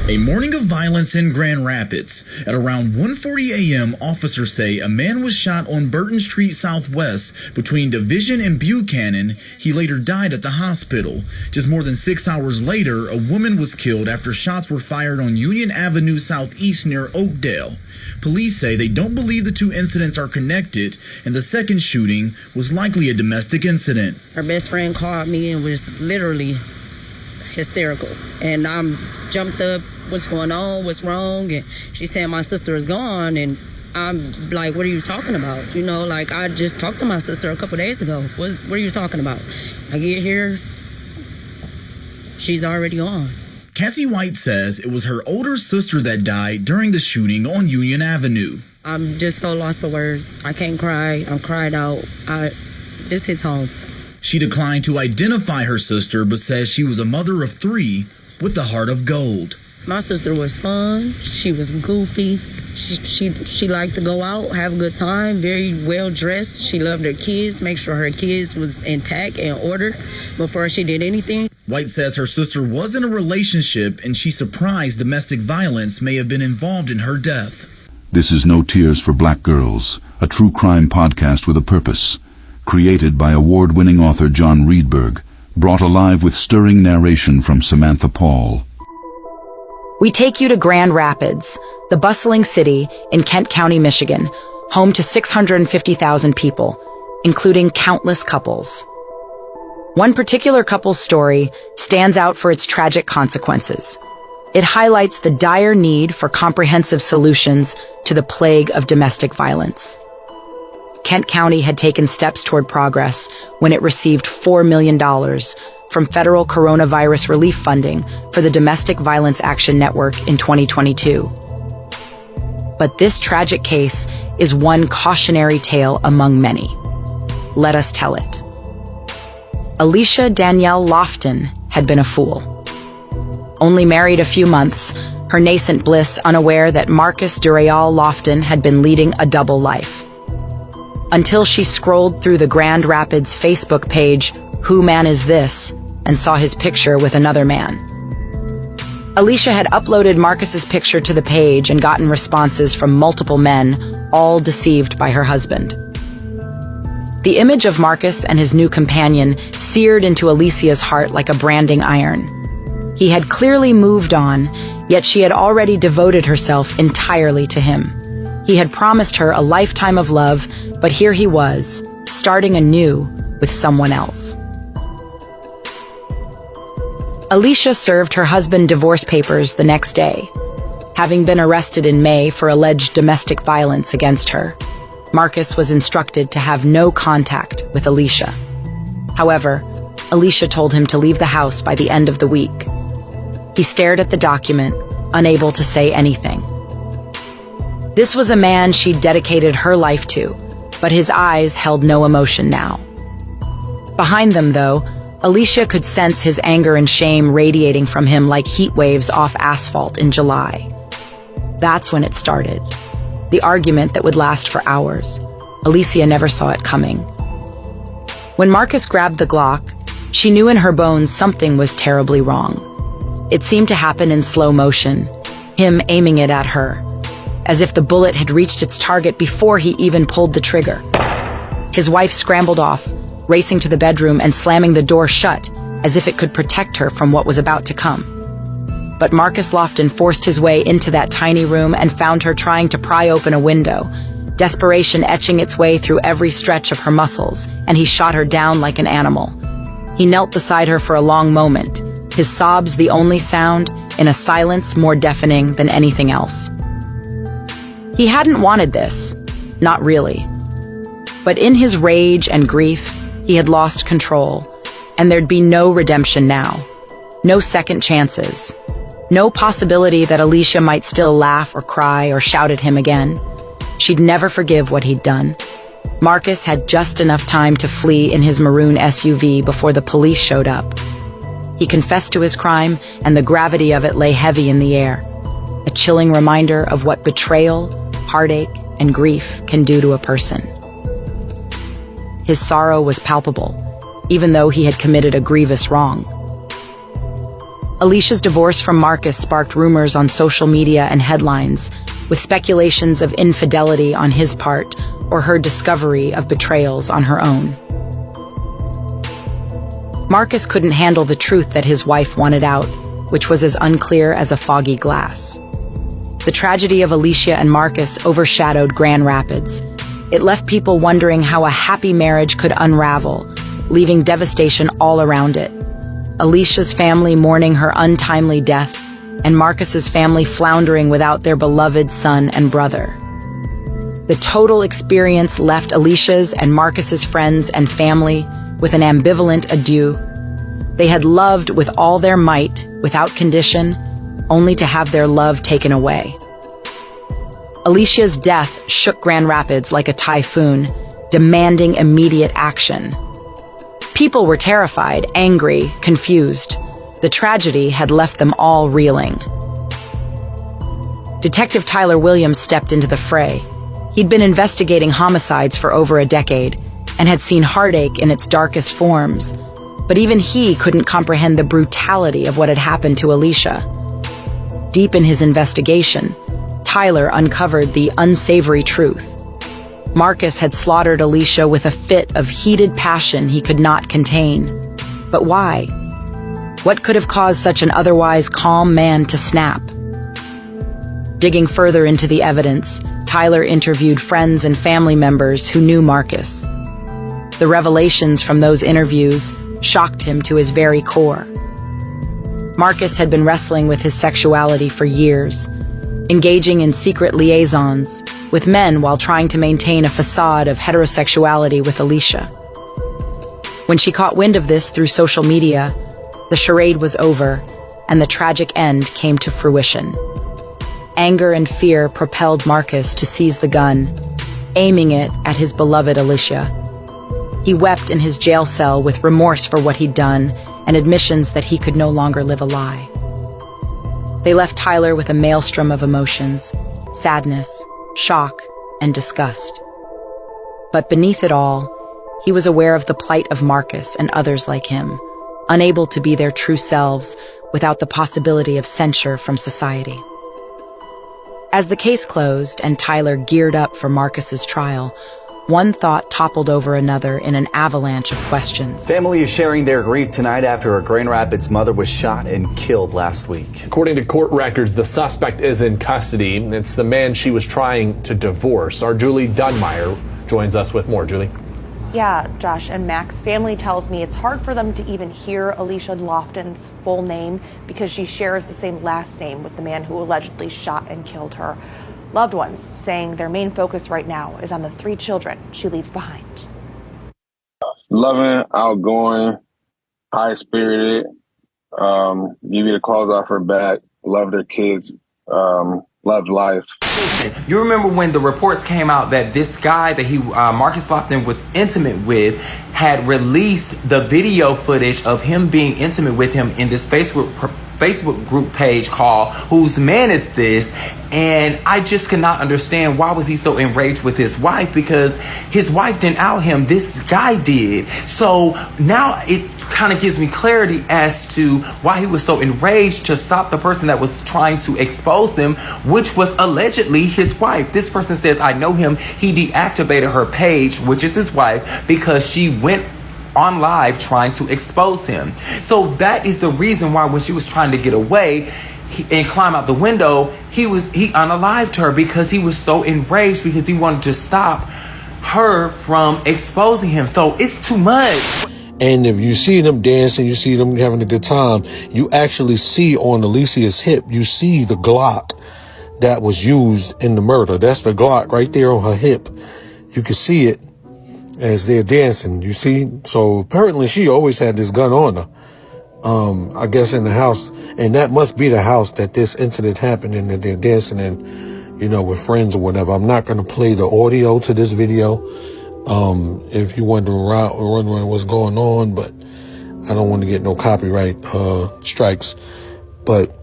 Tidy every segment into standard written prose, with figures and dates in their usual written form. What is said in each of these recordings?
A morning of violence in Grand Rapids. At around 1:40 a.m., officers say a man was shot on Burton Street Southwest between Division and Buchanan. He later died at the hospital. Just more than 6 hours later, a woman was killed after shots were fired on Union Avenue Southeast near Oakdale. Police say they don't believe the two incidents are connected, and the second shooting was likely a domestic incident. Her best friend called me and was literally hysterical. And I jumped up, what's going on, what's wrong? And she said, my sister is gone. And I'm like, what are you talking about? You know, like, I just talked to my sister a couple days ago. What are you talking about? I get here, she's already gone. Cassie White says it was her older sister that died during the shooting on Union Avenue. I'm just so lost for words. I can't cry. I'm cried out. This hits home. She declined to identify her sister, but says she was a mother of three with a heart of gold. My sister was fun. She was goofy. She liked to go out, have a good time, very well dressed. She loved her kids, make sure her kids was intact and ordered before she did anything. White says her sister was in a relationship and she's surprised domestic violence may have been involved in her death. This is No Tears for Black Girls, a true crime podcast with a purpose. Created by award-winning author John Reedburg, brought alive with stirring narration from Samantha Paul. We take you to Grand Rapids, the bustling city in Kent County, Michigan, home to 650,000 people, including countless couples. One particular couple's story stands out for its tragic consequences. It highlights the dire need for comprehensive solutions to the plague of domestic violence. Kent County had taken steps toward progress when it received $4 million from federal coronavirus relief funding for the Domestic Violence Action Network in 2022. But this tragic case is one cautionary tale among many. Let us tell it. Alicia Danielle Lofton had been a fool. Only married a few months, her nascent bliss unaware that Marcus Lofton had been leading a double life. Until she scrolled through the Grand Rapids Facebook page, Who Man Is This?, and saw his picture with another man. Alicia had uploaded Marcus's picture to the page and gotten responses from multiple men, all deceived by her husband. The image of Marcus and his new companion seared into Alicia's heart like a branding iron. He had clearly moved on, yet she had already devoted herself entirely to him. He had promised her a lifetime of love, but here he was, starting anew with someone else. Alicia served her husband divorce papers the next day. Having been arrested in May for alleged domestic violence against her, Marcus was instructed to have no contact with Alicia. However, Alicia told him to leave the house by the end of the week. He stared at the document, unable to say anything. This was a man she'd dedicated her life to, but his eyes held no emotion now. Behind them, though, Alicia could sense his anger and shame radiating from him like heat waves off asphalt in July. That's when it started. The argument that would last for hours. Alicia never saw it coming. When Marcus grabbed the Glock, she knew in her bones something was terribly wrong. It seemed to happen in slow motion, him aiming it at her, as if the bullet had reached its target before he even pulled the trigger. His wife scrambled off, racing to the bedroom and slamming the door shut, as if it could protect her from what was about to come. But Marcus Lofton forced his way into that tiny room and found her trying to pry open a window, desperation etching its way through every stretch of her muscles, and he shot her down like an animal. He knelt beside her for a long moment, his sobs the only sound in a silence more deafening than anything else. He hadn't wanted this, not really. But in his rage and grief, he had lost control, and there'd be no redemption now. No second chances. No possibility that Alicia might still laugh or cry or shout at him again. She'd never forgive what he'd done. Marcus had just enough time to flee in his maroon SUV before the police showed up. He confessed to his crime, and the gravity of it lay heavy in the air. A chilling reminder of what betrayal, heartache, and grief can do to a person. His sorrow was palpable, even though he had committed a grievous wrong. Alicia's divorce from Marcus sparked rumors on social media and headlines, with speculations of infidelity on his part or her discovery of betrayals on her own. Marcus couldn't handle the truth that his wife wanted out, which was as unclear as a foggy glass. The tragedy of Alicia and Marcus overshadowed Grand Rapids. It left people wondering how a happy marriage could unravel, leaving devastation all around it. Alicia's family mourning her untimely death, and Marcus's family floundering without their beloved son and brother. The total experience left Alicia's and Marcus's friends and family with an ambivalent adieu. They had loved with all their might, without condition, only to have their love taken away. Alicia's death shook Grand Rapids like a typhoon, demanding immediate action. People were terrified, angry, confused. The tragedy had left them all reeling. Detective Tyler Williams stepped into the fray. He'd been investigating homicides for over a decade and had seen heartache in its darkest forms, but even he couldn't comprehend the brutality of what had happened to Alicia. Deep in his investigation, Tyler uncovered the unsavory truth. Marcus had slaughtered Alicia with a fit of heated passion he could not contain. But why? What could have caused such an otherwise calm man to snap? Digging further into the evidence, Tyler interviewed friends and family members who knew Marcus. The revelations from those interviews shocked him to his very core. Marcus had been wrestling with his sexuality for years, engaging in secret liaisons with men while trying to maintain a facade of heterosexuality with Alicia. When she caught wind of this through social media, the charade was over, and the tragic end came to fruition. Anger and fear propelled Marcus to seize the gun, aiming it at his beloved Alicia. He wept in his jail cell with remorse for what he'd done and admissions that he could no longer live a lie. They left Tyler with a maelstrom of emotions, sadness, shock, and disgust. But beneath it all, he was aware of the plight of Marcus and others like him, unable to be their true selves without the possibility of censure from society. As the case closed and Tyler geared up for Marcus's trial, one thought toppled over another in an avalanche of questions. Family is sharing their grief tonight after a Grand Rapids mother was shot and killed last week. According to court records, the suspect is in custody. It's the man she was trying to divorce. Our Julie Dunmeyer joins us with more. Julie. Yeah, Josh and Max, family tells me it's hard for them to even hear Alicia Lofton's full name because she shares the same last name with the man who allegedly shot and killed her. Loved ones saying their main focus right now is on the 3 children she leaves behind. Loving, outgoing, high-spirited, give you the claws off her back, loved her kids, loved life. You remember when the reports came out that this guy that Marcus Lofton was intimate with had released the video footage of him being intimate with him in this Facebook group page called Whose Man Is This? And I just could not understand why was he so enraged with his wife, because his wife didn't out him, this guy did. So now it kind of gives me clarity as to why he was so enraged to stop the person that was trying to expose him, which was allegedly his wife. This person says, I know him. He deactivated her page, which is his wife, because she went on live trying to expose him. So that is the reason why when she was trying to get away and climb out the window, he unalived her, because he was so enraged because he wanted to stop her from exposing him. So it's too much. And if you see them dancing, you see them having a good time, you actually see on Alicia's hip, you see the Glock that was used in the murder. That's the Glock right there on her hip. You can see it as they're dancing, you see? So apparently she always had this gun on her, I guess in the house. And that must be the house that this incident happened in, that they're dancing in, you know, with friends or whatever. I'm not going to play the audio to this video. If you're wondering what's going on, but I don't want to get no copyright strikes. But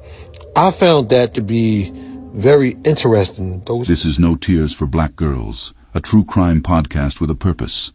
I found that to be very interesting. This is No Tears for Black Girls, a true crime podcast with a purpose.